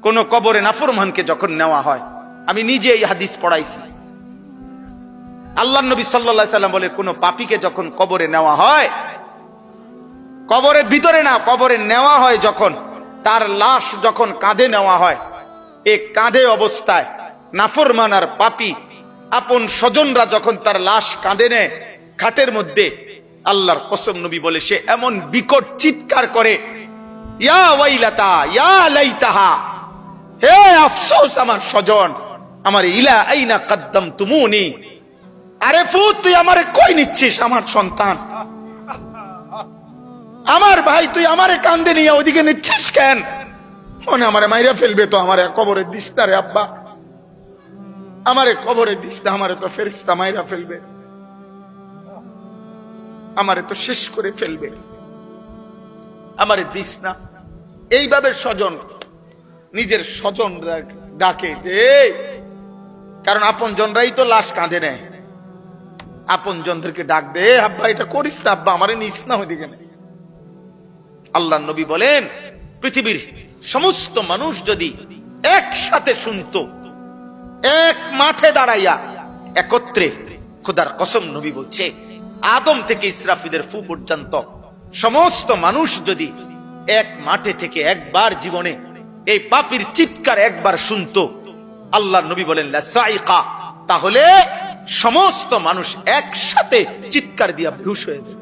কোন কবরে নাফরমানকে যখন নেওয়া হয়, আমি নিজে এই হাদিস পড়াইছি, আল্লাহর নবী সাল্লাল্লাহু আলাইহি সাল্লাম বলে কোন পাপীকে যখন কবরে নেওয়া হয়, কবরের ভিতরে না, কবরে নেওয়া হয় যখন, তার লাশ যখন কাঁধে নেওয়া হয়, এই কাঁধে অবস্থায় নাফরমান আর পাপী আপন স্বজনরা যখন তার লাশ কাঁধে নেয় খাটের মধ্যে, আল্লাহর কসম নবী বলে সে এমন বিকট চিৎকার করে, ইয়া ওয়াইলাতা ইয়া লাইতাহা, হে আফসোস আমার স্বজন, আমার ইলা আইনা কদ্দামতুমুনি, আরে ফুত তুই আমারে কই নিচ্ছিস, আমার সন্তান, আমার ভাই তুই আমারে কান্দে নিয়ে ওদিকে নিচ্ছিস কেন, মনে আমারে মাইরা ফেলবে তো, আমারে কবরে দিস না রে আব্বা, আমারে কবরে দিস না, আমারে তো ফেরেশতা মাইরা ফেলবে, আমারে তো শেষ করে ফেলবে, আমারে দিস না। এইভাবে স্বজন নিজের স্বজন ডাকে যে, কারণ আপন জনরাই তো লাশ কাঁধে নেয়, আপন জনদেরকে ডাক দে, আব্বা এটা করিস না, আব্বা আমারে নিস না ওইদিকে। আল্লাহর নবী বলেন পৃথিবীর সমস্ত মানুষ যদি একসাথে শুনতো, এক মাঠে দাঁড়াইয়া একত্রে, খোদার কসম নবী বলছে আদম থেকে ইসরাফিলের ফু পর্যন্ত সমস্ত মানুষ যদি এক মাঠে থেকে একবার জীবনে এই পাপীর চিৎকার একবার শুনতো, আল্লাহর নবী বলেন লাসাইকা, তাহলে সমস্ত মানুষ একসাথে চিৎকার দিয়া বেহুশ হয়ে যাবে।